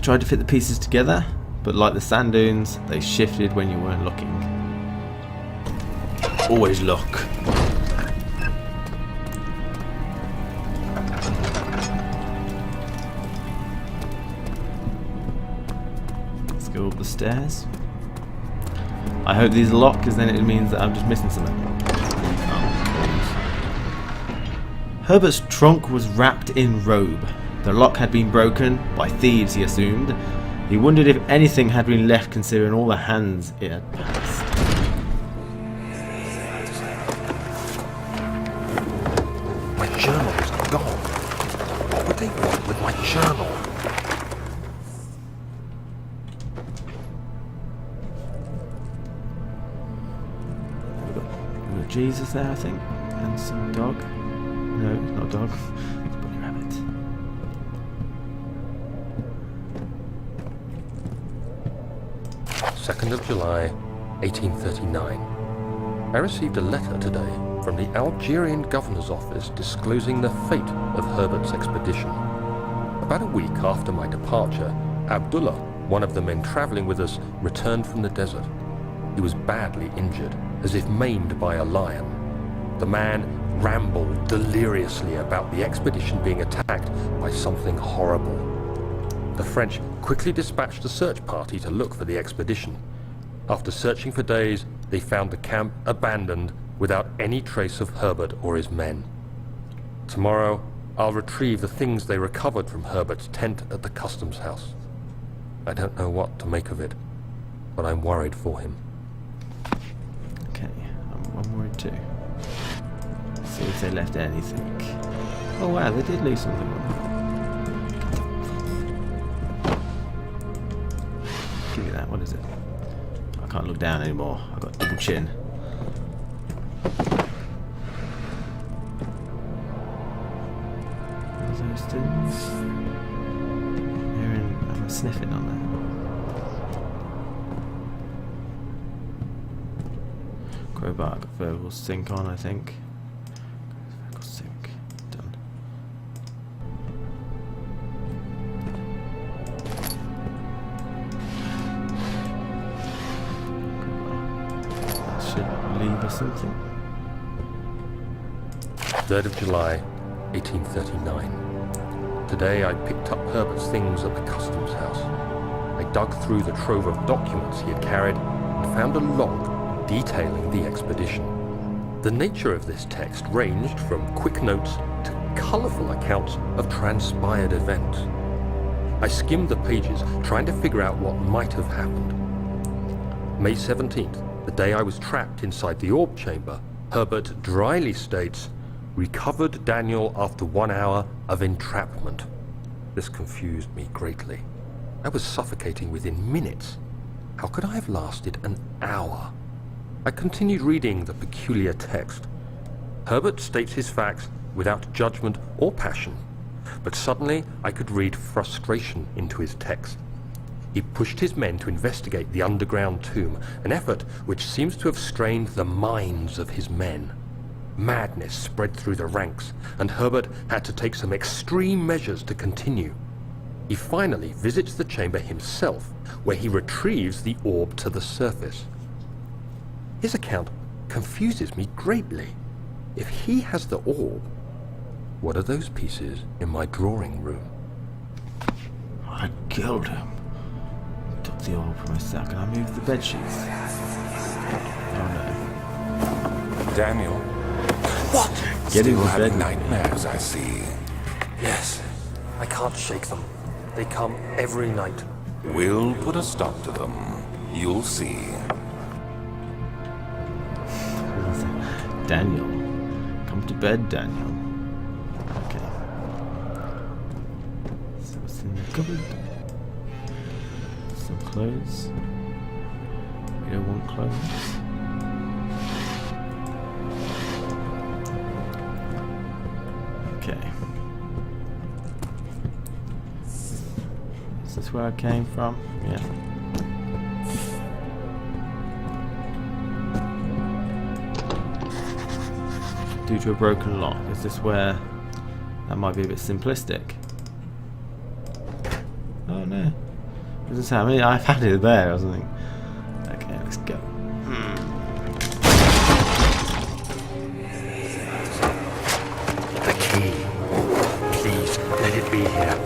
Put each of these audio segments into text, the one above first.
tried to fit the pieces together, but like the sand dunes, they shifted when you weren't looking. Always look. Let's go up the stairs. I hope these are locked, because then it means that I'm just missing something. Herbert's trunk was wrapped in robe. The lock had been broken, by thieves he assumed. He wondered if anything had been left considering all the hands it had passed. My journal is gone. What would they want with my journal? We've got Jesus there, I think, and some dog. No, it's not a dog. It's a bunny rabbit. July 1839. I received a letter today from the Algerian governor's office disclosing the fate of Herbert's expedition. About a week after my departure, Abdullah, one of the men traveling with us, returned from the desert. He was badly injured, as if maimed by a lion. The man rambled deliriously about the expedition being attacked by something horrible. The French quickly dispatched a search party to look for the expedition. After searching for days, they found the camp abandoned without any trace of Herbert or his men. Tomorrow, I'll retrieve the things they recovered from Herbert's tent at the customs house. I don't know what to make of it, but I'm worried for him. Okay, I'm worried too. See if they left anything. Oh wow, they did leave something. Give me that, what is it? I can't look down anymore, I've got a double chin. What are those things? I'm sniffing on there. Crowbar, got vertical sync on, I think. Vertical sync, done. That should leave us something. 3rd of July, 1839. Today I picked up Herbert's things at the customs house. I dug through the trove of documents he had carried and found a log detailing the expedition. The nature of this text ranged from quick notes to colourful accounts of transpired events. I skimmed the pages, trying to figure out what might have happened. May 17th, the day I was trapped inside the orb chamber, Herbert dryly states, "Recovered Daniel after 1 hour of entrapment." This confused me greatly. I was suffocating within minutes. How could I have lasted an hour? I continued reading the peculiar text. Herbert states his facts without judgment or passion, but suddenly I could read frustration into his text. He pushed his men to investigate the underground tomb, an effort which seems to have strained the minds of his men. Madness spread through the ranks, and Herbert had to take some extreme measures to continue. He finally visits the chamber himself, where he retrieves the orb to the surface. His account confuses me greatly. If he has the orb, what are those pieces in my drawing room? I killed him. Took the orb from his sack and I moved the bed sheets. Oh no. Daniel. What? Get in Still the having bed. nightmares, I see. Yes, I can't shake them. They come every night. We'll put a stop to them. You'll see. Daniel. Come to bed, Daniel. Okay. So what's in the cupboard? Some clothes. We don't want clothes. Okay. Is this where I came from? Yeah. Due to a broken lock. Is this where... That might be a bit simplistic. Oh no. What does it say? I mean, I've had it there or something. Okay, let's go. The key. Please, let it be here.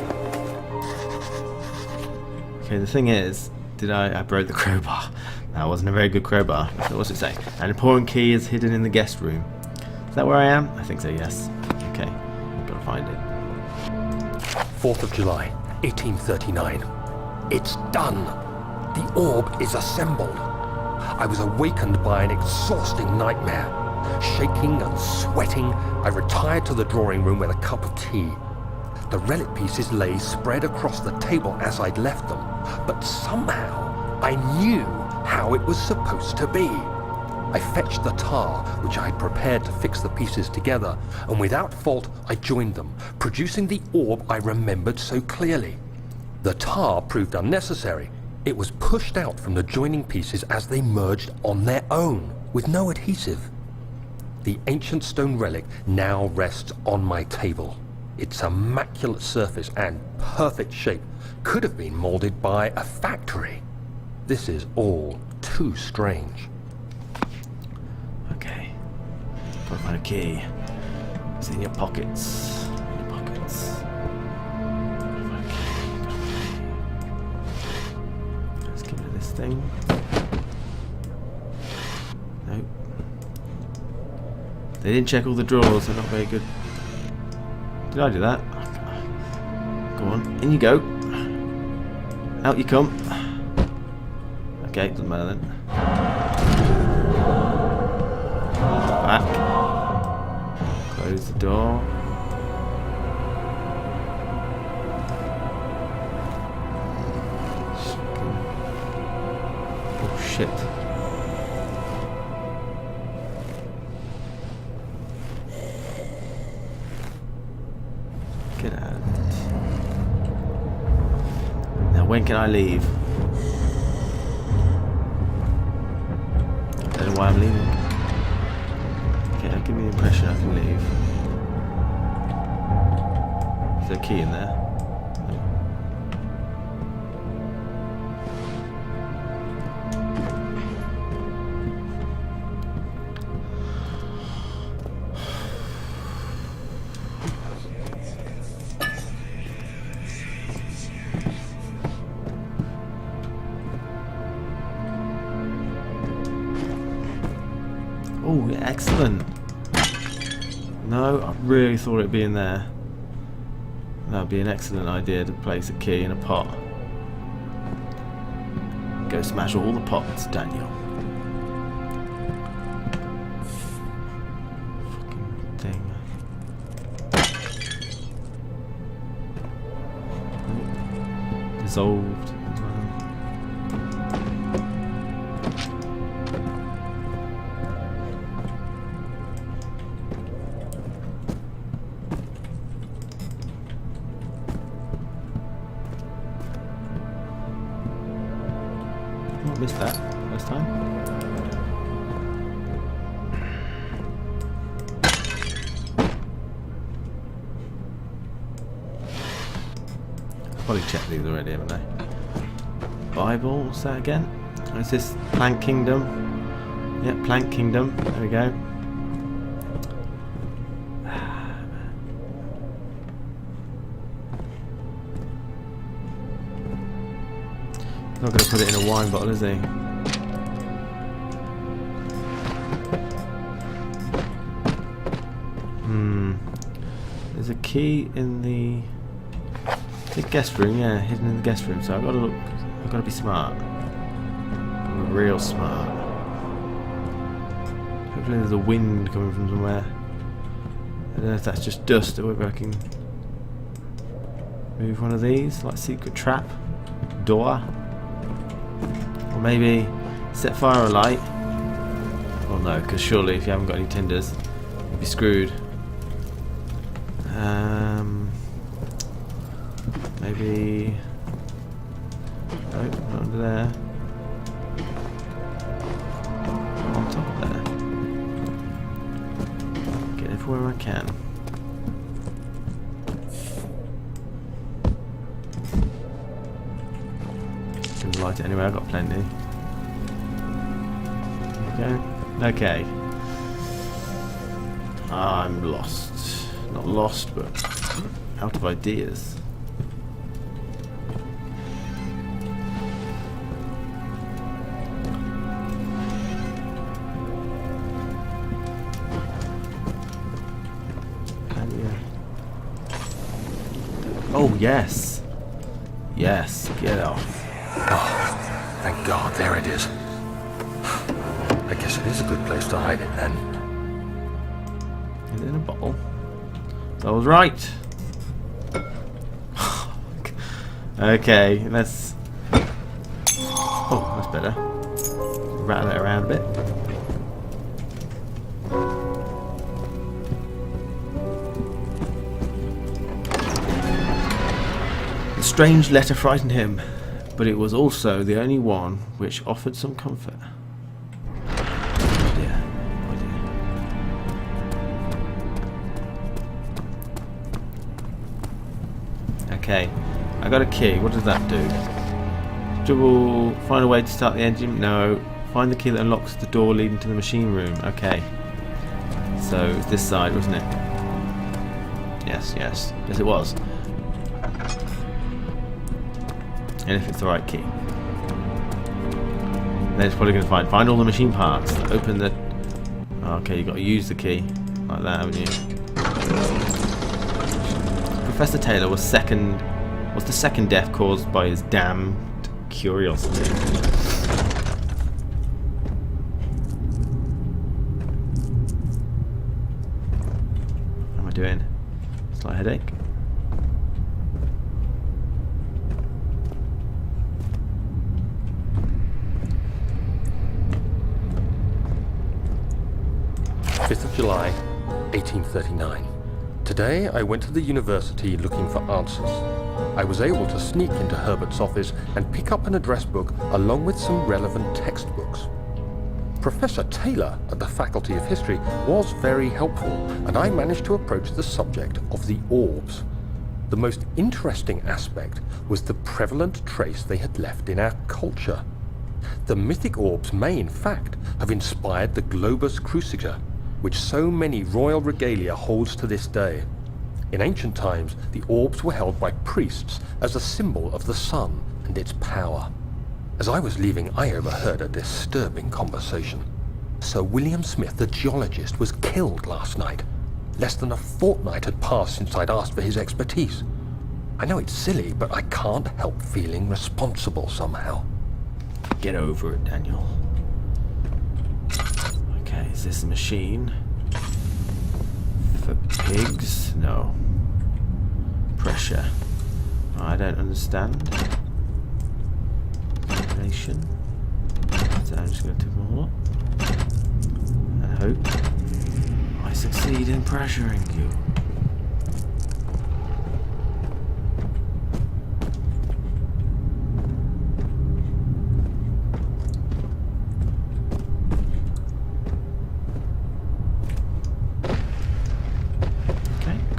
Okay, the thing is, I broke the crowbar. That wasn't a very good crowbar. So what's it say? An important key is hidden in the guest room. Is that where I am? I think so, yes. Okay, gotta find it. 4th of July, 1839. It's done. The orb is assembled. I was awakened by an exhausting nightmare. Shaking and sweating, I retired to the drawing room with a cup of tea. The relic pieces lay spread across the table as I'd left them, but somehow I knew how it was supposed to be. I fetched the tar, which I had prepared to fix the pieces together, and without fault I joined them, producing the orb I remembered so clearly. The tar proved unnecessary. It was pushed out from the joining pieces as they merged on their own, with no adhesive. The ancient stone relic now rests on my table. Its immaculate surface and perfect shape could have been molded by a factory. This is all too strange. Okay. Gotta find a key. It's in your pockets. In your pockets. Let's get rid of this thing. Nope. They didn't check all the drawers, they're not very good. Did I do that? Go on, in you go. Out you come. Okay, doesn't matter then. Back. Close the door. Oh shit. Get out. Now when can I leave? I don't know why I'm leaving. Okay, give me the impression I can leave. Is there a key in there? Oh, excellent. No, I really thought it'd be in there. That would be an excellent idea to place a key in a pot. Go smash all the pots, Daniel. Fucking thing. Dissolved. Missed that last time. I've probably checked these already, haven't I? Bible, what's that again? Oh, is this Plank Kingdom? Yep, Plank Kingdom. There we go. Not going to put it in a wine bottle, is he? There's a key in the guest room, yeah, hidden in the guest room. So I've got to look. I've got to be smart. Real smart. Hopefully there's a wind coming from somewhere. I don't know if that's just dust or whether I can move one of these, like secret trap door. Or maybe set fire alight. Well, no, because surely if you haven't got any tinders, you'd be screwed. Maybe. No, not under there. On top of there. Get everywhere I can. light it anyway, I've got plenty. Okay. I'm lost. Not lost, but out of ideas. Oh, yes. Yes, get off. Oh, thank God, there it is. I guess it is a good place to hide it then. Is it in a bottle? I was right. Okay, let's... Oh, that's better. Rattle it around a bit. The strange letter frightened him, but it was also the only one which offered some comfort. Oh dear. Oh dear. Okay, I got a key. What does that do? Find a way to start the engine? No. Find the key that unlocks the door leading to the machine room. Okay. So it's this side, wasn't it? Yes, yes. Yes, it was. And if it's the right key, then it's probably going to find all the machine parts. Open the... Okay, you've got to use the key like that, haven't you? Professor Taylor was the second death caused by his damned curiosity. What am I doing? Slight headache. July 1839. Today I went to the university looking for answers. I was able to sneak into Herbert's office and pick up an address book along with some relevant textbooks. Professor Taylor at the Faculty of History was very helpful, and I managed to approach the subject of the orbs. The most interesting aspect was the prevalent trace they had left in our culture. The mythic orbs may in fact have inspired the globus cruciger, which so many royal regalia holds to this day. In ancient times, the orbs were held by priests as a symbol of the sun and its power. As I was leaving, I overheard a disturbing conversation. Sir William Smith, the geologist, was killed last night. Less than a fortnight had passed since I'd asked for his expertise. I know it's silly, but I can't help feeling responsible somehow. Get over it, Daniel. Okay, is this a machine? For pigs? No. Pressure. I don't understand. Nation. So I'm just going to take them all up. And hope I succeed in pressuring you.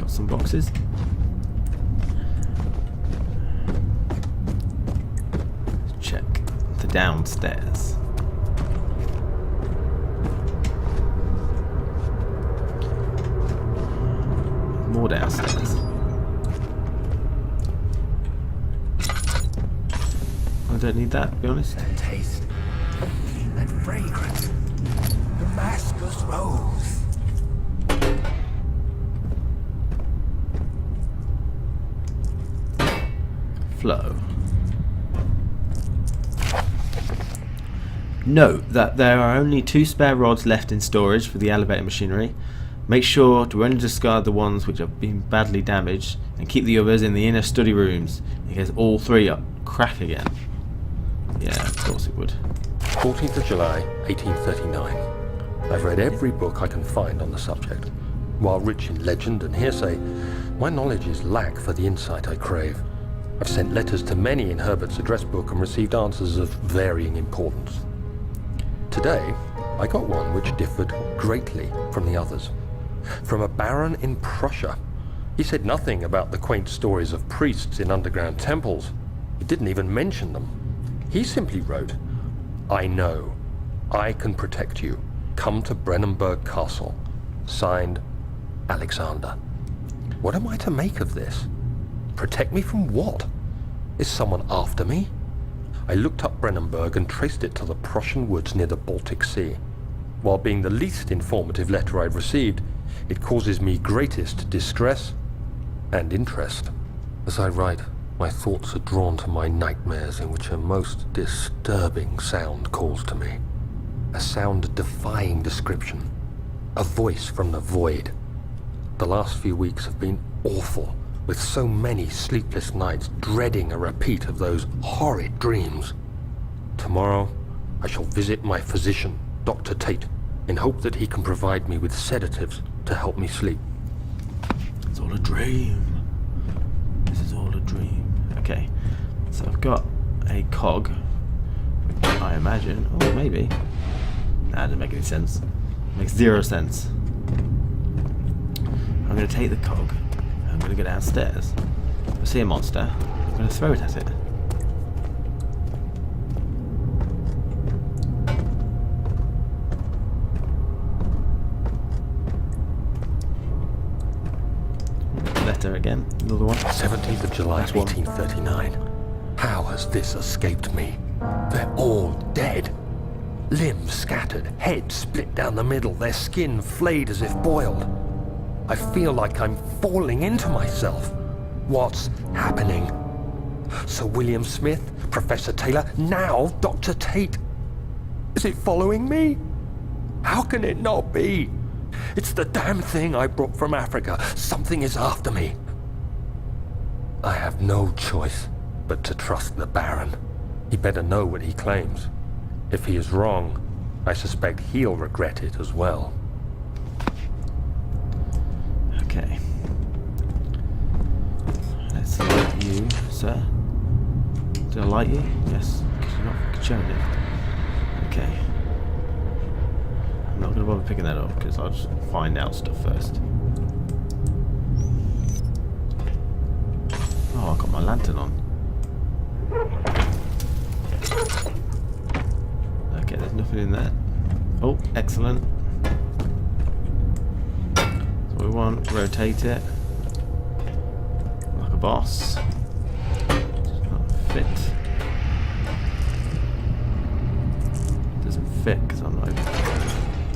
Some boxes. Check the downstairs. More downstairs. I don't need that, to be honest. That taste, that fragrance, Damascus rose. Flow. Note that there are only 2 spare rods left in storage for the elevator machinery. Make sure to only discard the ones which have been badly damaged and keep the others in the inner study rooms in case all 3 up crack again. Yeah, of course it would. 14th of July, 1839. I've read every book I can find on the subject. While rich in legend and hearsay, my knowledge is lack for the insight I crave. I've sent letters to many in Herbert's address book and received answers of varying importance. Today, I got one which differed greatly from the others. From a baron in Prussia. He said nothing about the quaint stories of priests in underground temples. He didn't even mention them. He simply wrote, "I know. I can protect you. Come to Brennenburg Castle. Signed, Alexander." What am I to make of this? Protect me from what? Is someone after me? I looked up Brennenburg and traced it to the Prussian woods near the Baltic Sea. While being the least informative letter I've received, it causes me greatest distress and interest. As I write, my thoughts are drawn to my nightmares in which a most disturbing sound calls to me. A sound defying description. A voice from the void. The last few weeks have been awful, with so many sleepless nights dreading a repeat of those horrid dreams. Tomorrow, I shall visit my physician, Dr. Tate, in hope that he can provide me with sedatives to help me sleep. It's all a dream. This is all a dream. Okay, so I've got a cog, which I imagine, oh maybe, that doesn't make any sense. Makes zero sense. I'm going to take the cog, I'm going to go downstairs. If I see a monster, I'm going to throw it at it. Letter again, another one. 17th of July, That's one. 1839. How has this escaped me? They're all dead. Limbs scattered, heads split down the middle, their skin flayed as if boiled. I feel like I'm falling into myself. What's happening? Sir William Smith, Professor Taylor, now Dr. Tate. Is it following me? How can it not be? It's the damn thing I brought from Africa. Something is after me. I have no choice but to trust the Baron. He better know what he claims. If he is wrong, I suspect he'll regret it as well. Okay. Let's light you, sir. Did I light you? Yes, because you're not showing it. Okay. I'm not going to bother picking that up because I'll just find out stuff first. Oh, I've got my lantern on. Okay, there's nothing in there. Oh, excellent. So we want rotate it like a boss. Does not fit. Doesn't fit because I'm not.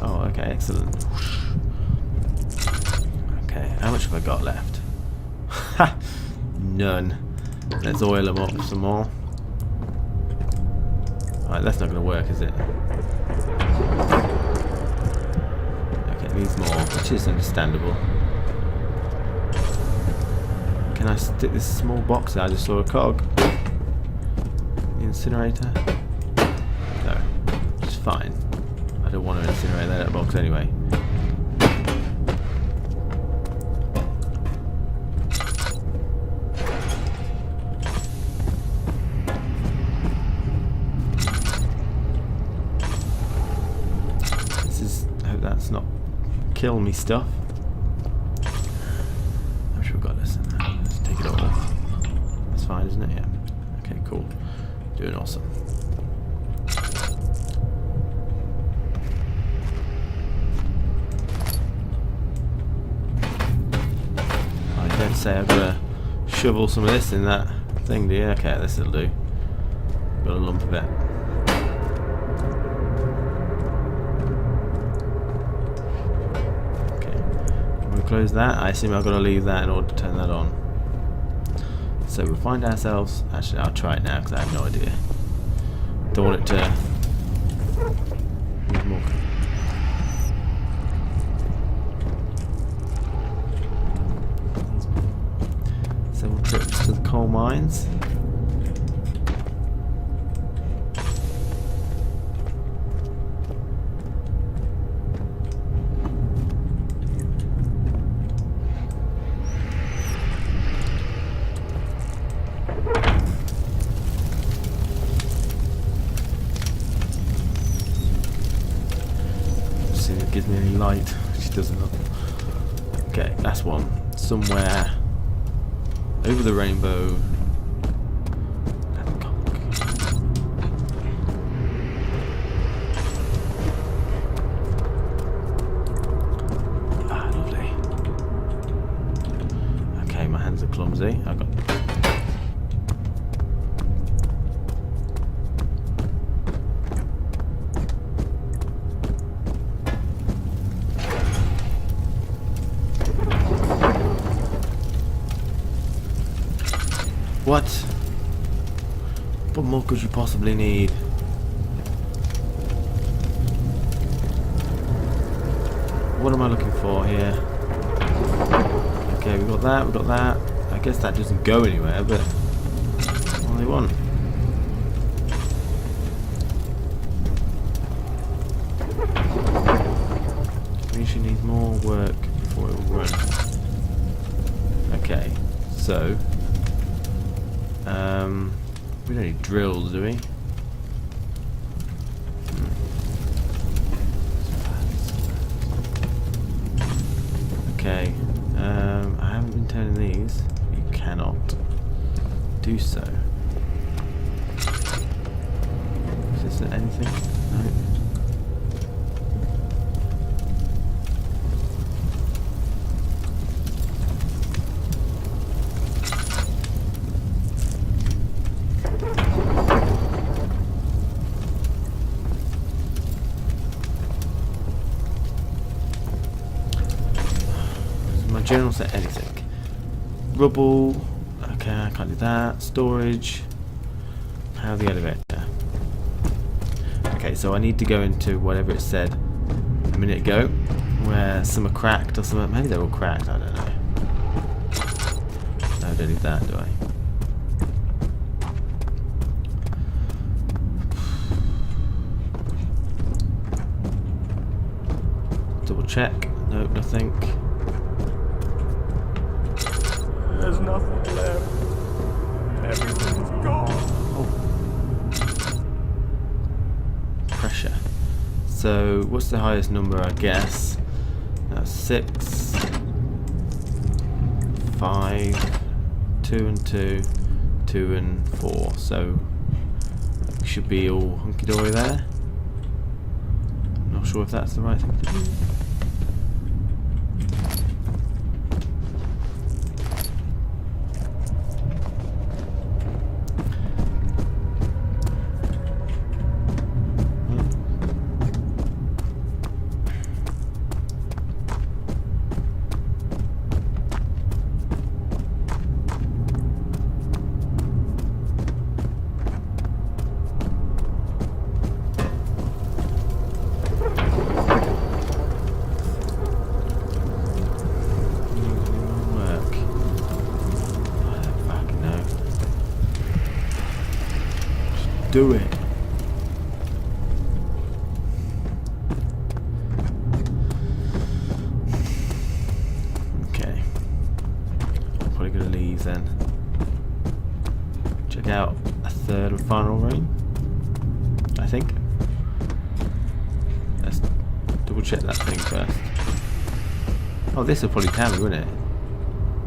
Oh, okay, excellent. Okay, how much have I got left? Ha! None. Let's oil them up some more. Alright, that's not going to work, is it? Okay, it needs more, which is understandable. Can I stick this small box there? I just saw a cog. The incinerator? No, it's fine. I don't want to incinerate that box anyway. That's not kill me stuff. I'm sure we've got this. Let's take it all. That's fine, isn't it? Yeah. Okay, cool. Doing awesome. I don't say I've got to shovel some of this in that thing, do you? Okay, this will do. Got a lump of it. Close that. I assume I've got to leave that in order to turn that on. So we'll find ourselves. Actually, I'll try it now because I have no idea. Don't want it to. Need more. Several trips to the coal mines. Gives me any light, which doesn't. Okay, that's one. Somewhere over the rainbow. my hands are clumsy. I got. What? What more could you possibly need? What am I looking for here? Okay, we got that, we got that. I guess that doesn't go anywhere, but what do they want? Maybe she needs more work before it will run. Okay, so we don't need drills, do we? Okay, I haven't been turning these. You cannot do so. Is this anything? No. General set anything. Rubble. Okay, I can't do that. Storage. How the elevator. Okay, so I need to go into whatever it said a minute ago, where some are cracked or something. Maybe they're all cracked. I don't know. No, I don't need that, do I? Double check. Nope, nothing. There's nothing left. Everything's gone. Oh. Pressure. So, what's the highest number, I guess? That's 6, 5, 2 and 2, 2 and 4. So, we should be all hunky-dory there. Not sure if that's the right thing to do. Do it. Okay. I'm probably gonna leave then. Check out a third and final room, I think. Let's double check that thing first. Oh, this will probably tell me, wouldn't it?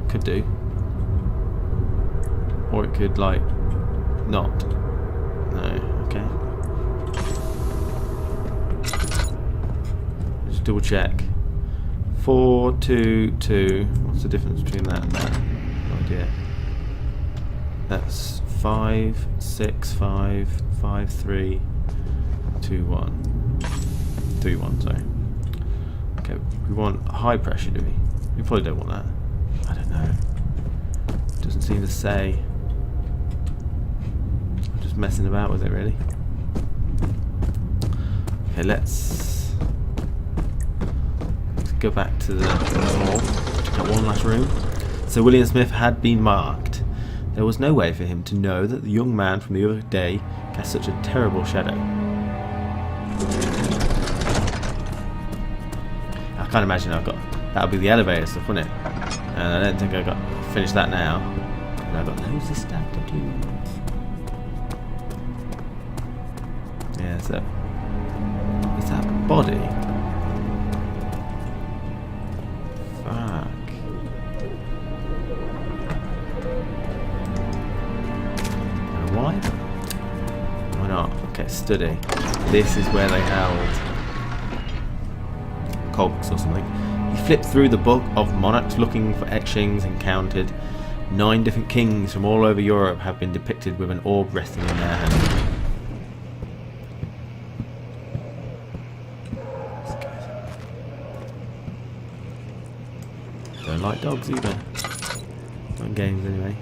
Could do. Or it could, like, not. No, okay. Just double check. 4, 2, 2. What's the difference between that and that? No idea. That's 5, 6, 5, 5, 3, 2, 1. 3, 1, sorry. Okay, we want high pressure, do we? We probably don't want that. I don't know. Doesn't seem to say. Messing about with it, really. Okay, let's go back to the hall. Check out one last room. So William Smith had been marked. There was no way for him to know that the young man from the other day cast such a terrible shadow. I can't imagine I've got. That'll be the elevator stuff, wouldn't it? And I don't think I got finished that now. And I got who's this stuff to do? Yeah, so is that body? Fuck. Why? Why not? Okay, study. This is where they held Colts or something. He flipped through the book of monarchs looking for etchings and counted. 9 different kings from all over Europe have been depicted with an orb resting in their hand. Don't like dogs either. Not in games anyway.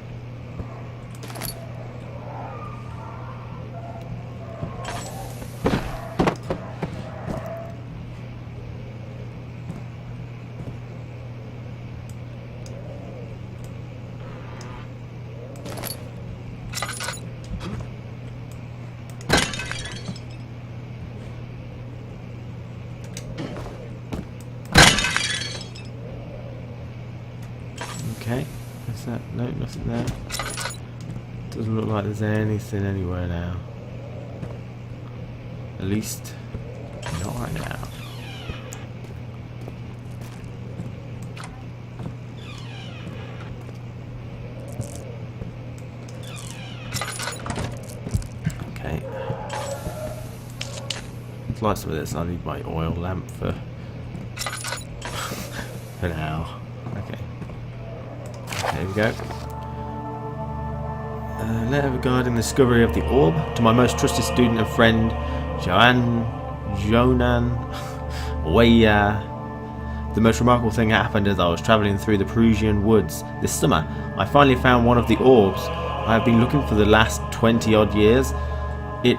Okay, what's that? No, nothing there. Doesn't look like there's anything anywhere now. At least, not right now. Okay. Let's light some of this. I need my oil lamp for now. Okay. There we go. Letter regarding the discovery of the orb to my most trusted student and friend, Jonan Weya. The most remarkable thing happened as I was travelling through the Peruvian woods this summer. I finally found one of the orbs I have been looking for the last 20 odd years. It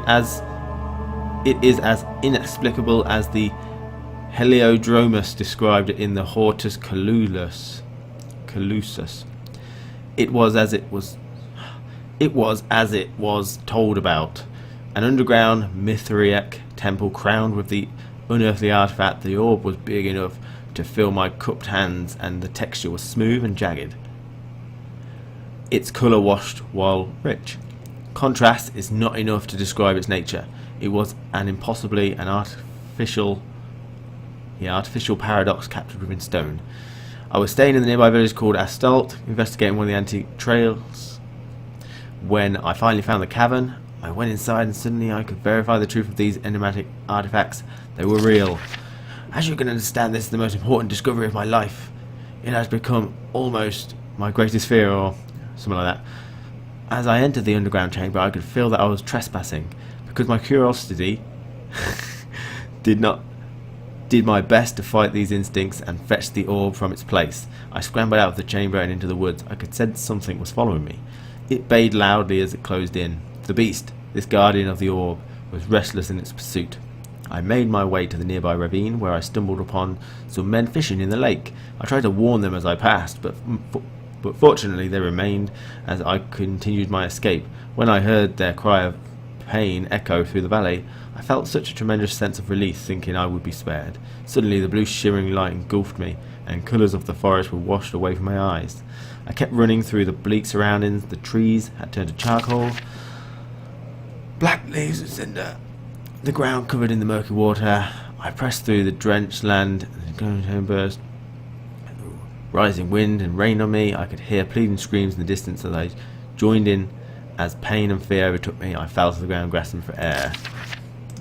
is as inexplicable as the Heliodromus described it in the Hortus Calusus. It was as it was told about. An underground Mithriac temple crowned with the unearthly artifact. The orb was big enough to fill my cupped hands, and the texture was smooth and jagged. Its colour washed while rich. Contrast is not enough to describe its nature. It was an impossibly an artificial paradox captured within stone. I was staying in the nearby village called Astalt, investigating one of the antique trails. When I finally found the cavern, I went inside and suddenly I could verify the truth of these enigmatic artifacts. They were real. As you can understand, this is the most important discovery of my life. It has become almost my greatest fear, or something like that. As I entered the underground chamber, I could feel that I was trespassing, because my curiosity did my best to fight these instincts and fetch the orb from its place. I scrambled out of the chamber and into the woods. I could sense something was following me. It bayed loudly as it closed in. The beast, this guardian of the orb, was restless in its pursuit. I made my way to the nearby ravine, where I stumbled upon some men fishing in the lake. I tried to warn them as I passed, but fortunately they remained as I continued my escape. When I heard their cry of pain echo through the valley, I felt such a tremendous sense of relief, thinking I would be spared. Suddenly the blue shimmering light engulfed me, and colours of the forest were washed away from my eyes. I kept running through the bleak surroundings. The trees had turned to charcoal. Black leaves of cinder. The ground covered in the murky water. I pressed through the drenched land, and the home burst. Rising wind and rain on me. I could hear pleading screams in the distance as I joined in. As pain and fear overtook me, I fell to the ground, grasping for air.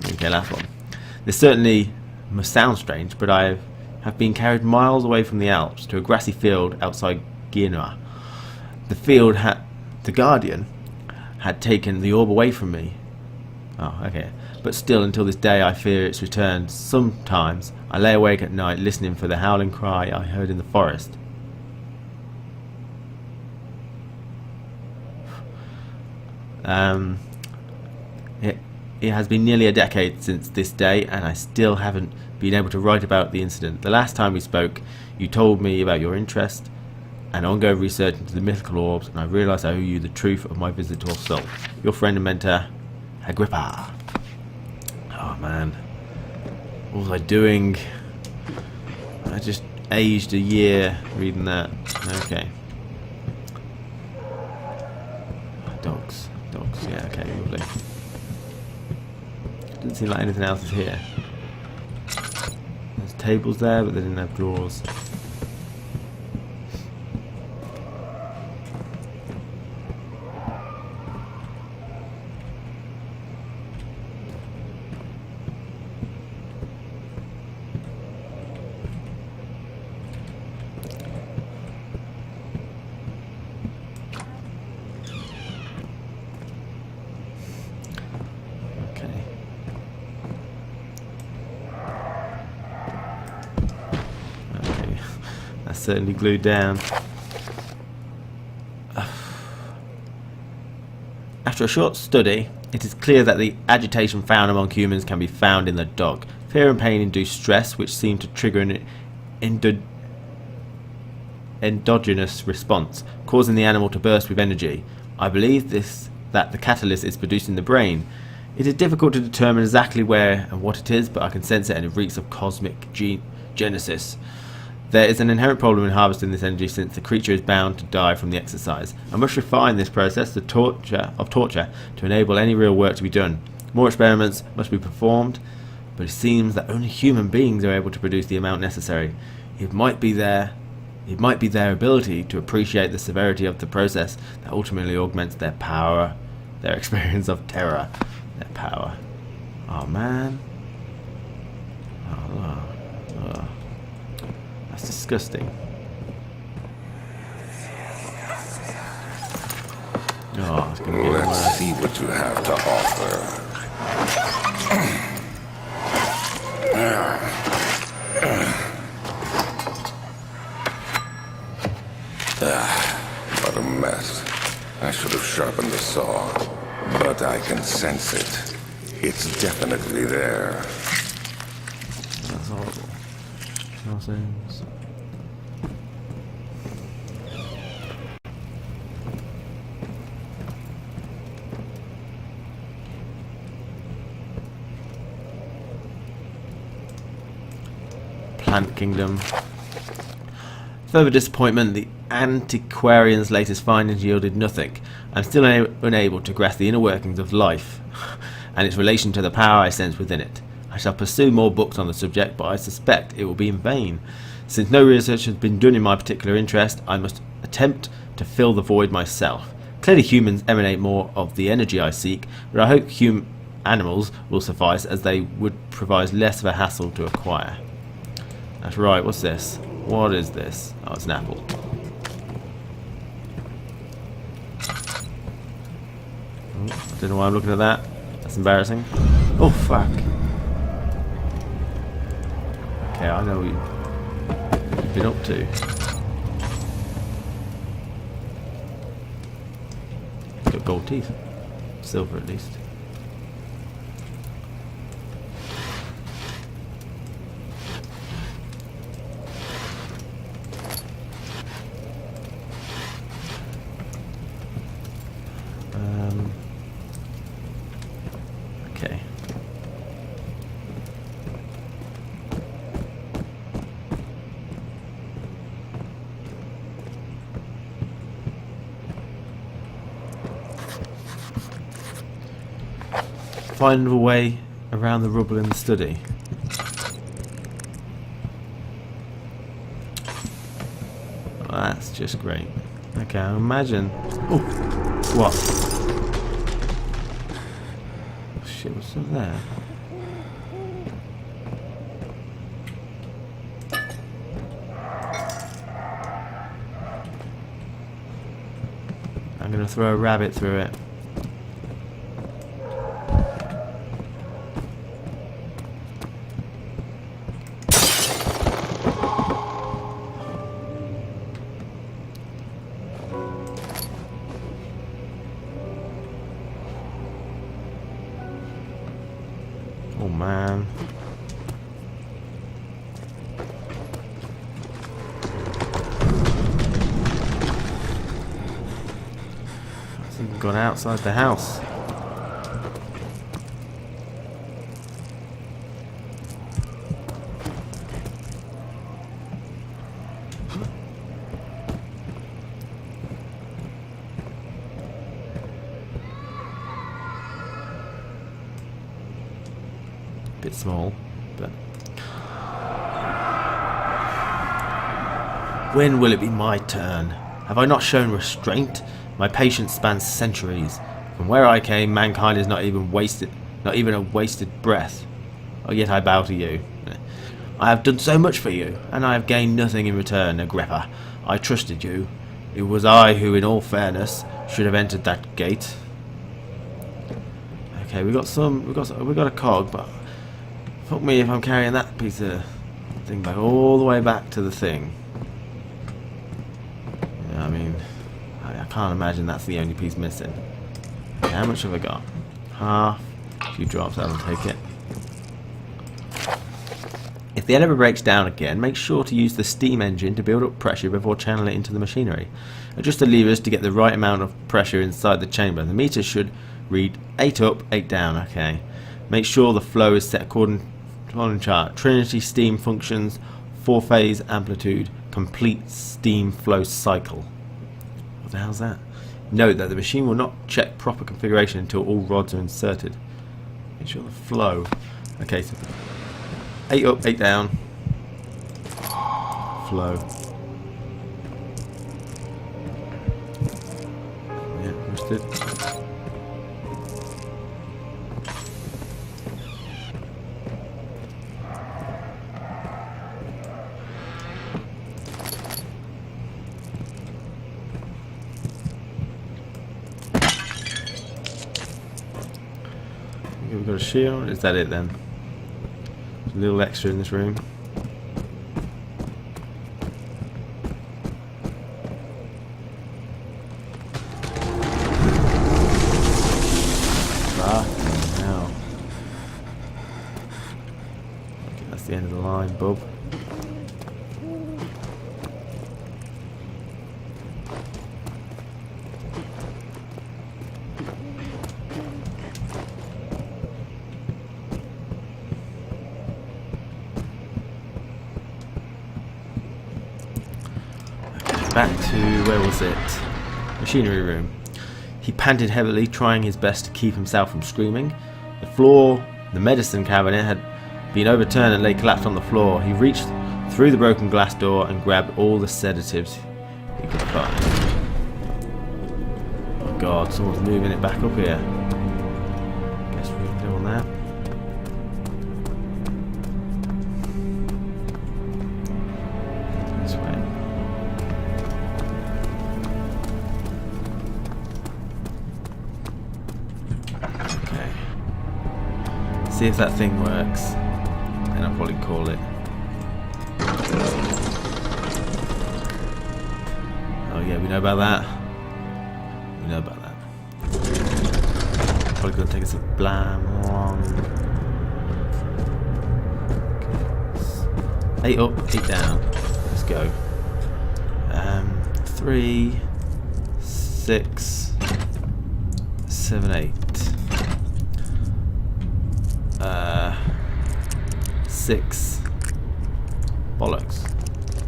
Okay, last one. This certainly must sound strange, but I have been carried miles away from the Alps to a grassy field outside Genoa. The Guardian had taken the orb away from me. Oh, okay. But still, until this day, I fear its return. Sometimes I lay awake at night, listening for the howling cry I heard in the forest. It has been nearly a decade since this day, and I still haven't been able to write about the incident. The last time we spoke, you told me about your interest and ongoing research into the mythical orbs, and I realised I owe you the truth of my visit to Assault. Your friend and mentor, Agrippa. Oh man, what was I doing? I just aged a year reading that. Okay. Dogs, yeah, okay, lovely. Doesn't seem like anything else is here. There's tables there, but they didn't have drawers. certainly glued down. After a short study, it is clear that the agitation found among humans can be found in the dog. Fear and pain induce stress, which seem to trigger an endogenous response, causing the animal to burst with energy. I believe that the catalyst is produced in the brain. It is difficult to determine exactly where and what it is, but I can sense it and it reeks of cosmic genesis. There is an inherent problem in harvesting this energy since the creature is bound to die from the exercise. I must refine this process of torture to enable any real work to be done. More experiments must be performed, but it seems that only human beings are able to produce the amount necessary. It might be their ability to appreciate the severity of the process that ultimately augments their power, their experience of terror, their power. Oh man. Oh. That's disgusting. Oh, it's gonna get Let's worse. see what you have to offer. What a mess. I should have sharpened the saw, but I can sense it. It's definitely there. That's horrible. Nonsense. Plant Kingdom. Further disappointment, the antiquarian's latest findings yielded nothing. I'm still unable to grasp the inner workings of life and its relation to the power I sense within it. I shall pursue more books on the subject, but I suspect it will be in vain. Since no research has been done in my particular interest, I must attempt to fill the void myself. Clearly humans emanate more of the energy I seek, but I hope animals will suffice, as they would provide less of a hassle to acquire. That's right, what's this? What is this? Oh, it's an apple. Oh, I don't know why I'm looking at that. That's embarrassing. Oh, fuck. Okay, I know what you've been up to. Got gold teeth. Silver, at least. Okay. Find a way around the rubble in the study. Oh, that's just great. Okay, I imagine. Oh, what? Oh, shit, what's up there? I'm gonna throw a rabbit through it. Oh man. It's even gone outside the house. Bit small, but when will it be my turn? Have I not shown restraint? My patience spans centuries. From where I came, mankind is not even a wasted breath. Oh, yet I bow to you. I have done so much for you, and I have gained nothing in return, Agrippa. I trusted you. It was I who, in all fairness, should have entered that gate. Okay, we got a cog, but fuck me if I'm carrying that piece of thing back all the way back to the thing. mean, I can't imagine that's the only piece missing. Okay, how much have I got? Half. A few drops, I'll take it. If the elevator breaks down again, make sure to use the steam engine to build up pressure before channeling it into the machinery. Adjust the levers to get the right amount of pressure inside the chamber. The meter should read 8 up, 8 down. Okay. Make sure the flow is set according to the following chart. Trinity steam functions, 4-phase amplitude, complete steam flow cycle. What the hell's that? Note that the machine will not check proper configuration until all rods are inserted. Make sure the flow. Okay, so 8 up, 8 down. Flow. Yeah, understood. We've got a shield. Is that it then? A little extra in this room. Now. Okay, that's the end of the line, bub. Back to, where was it? Machinery room. He panted heavily, trying his best to keep himself from screaming. The floor, the medicine cabinet, had been overturned and lay collapsed on the floor. He reached through the broken glass door and grabbed all the sedatives he could find. Oh god, someone's moving it back up here. Guess we can do on that. This way. See if that thing works, then I'll probably call it. Oh yeah, we know about that. We know about that. Probably gonna take us a blam long. 8 up, 8 down. Let's go. 3, 6, 7, 8. 6 bollocks.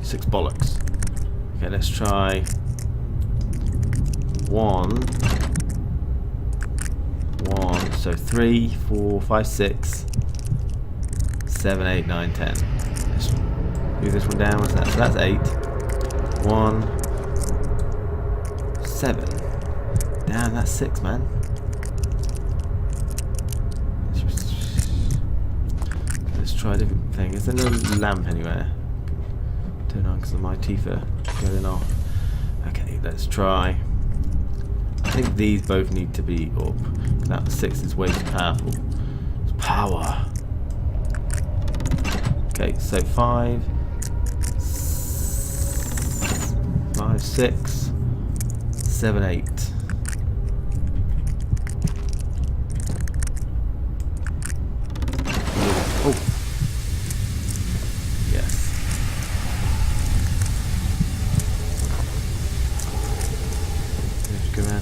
6 bollocks. Okay, let's try 1. So 3, 4, 5, 6, 7, 8, 9, 10. Let's move this one down. What's that? So that's 8. 1, 7. Damn, that's 6, man. Try a different thing. Is there no lamp anywhere? Turn on because my teeth are going off. Okay, let's try. I think these both need to be up. That 6 is way too powerful. It's power. Okay, so 5, 6, 7, 8. Oh.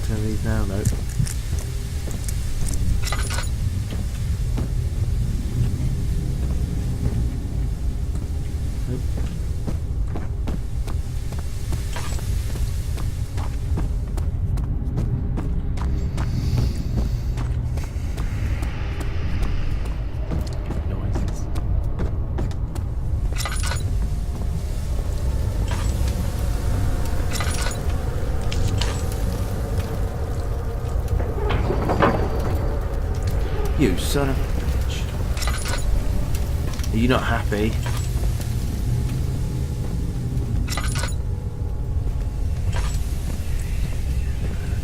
Turn these now, nope. You son of a bitch. Are you not happy?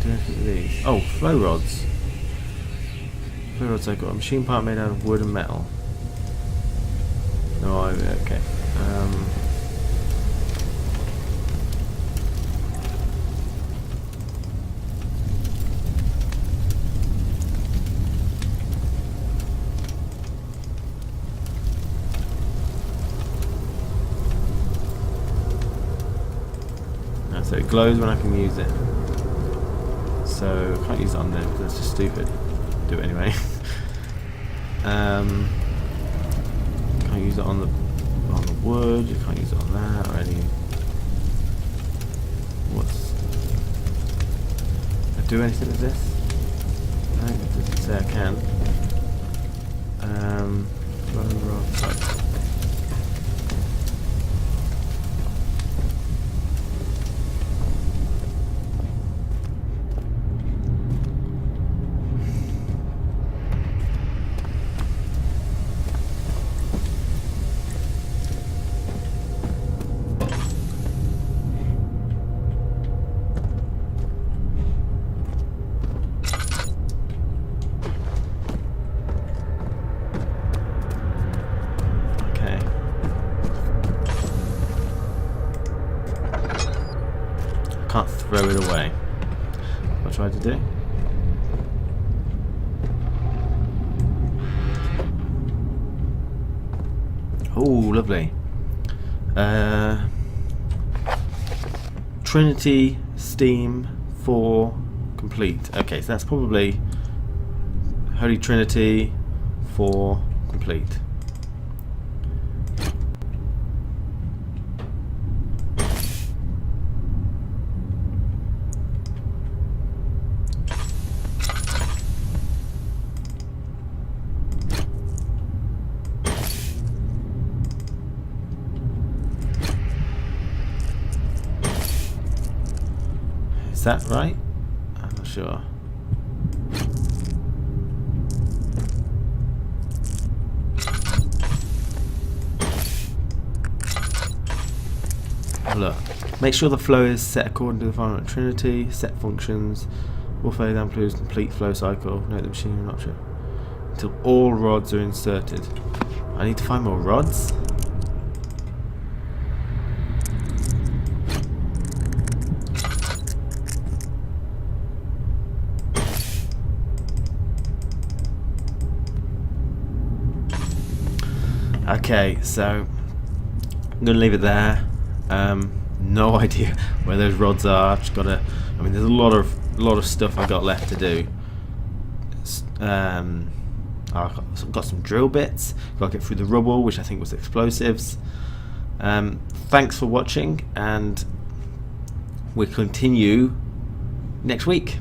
Do anything with these? Oh, flow rods. Flow rods, I've got a machine part made out of wood and metal. No, okay. glows when I can use it. So I can't use it on there because that's just stupid. Do it anyway. Can't use it on the wood. You can't use it on that or any. Can I do anything with this? No, it doesn't say I can. Can't throw it away. What I tried to do. Oh, lovely. Trinity Steam 4 complete. Okay, so that's probably Holy Trinity 4 complete. Is that right? I'm not sure. Oh, look. Make sure the flow is set according to the final Trinity. Set functions. All flow amplitudes, complete flow cycle. Note the machine not sure. Until all rods are inserted. I need to find more rods. Okay, so I'm gonna leave it there. No idea where those rods are. I've just gotta. I mean, there's a lot of stuff I got left to do. I've got some drill bits. Got to get through the rubble, which I think was explosives. Thanks for watching, and we'll continue next week.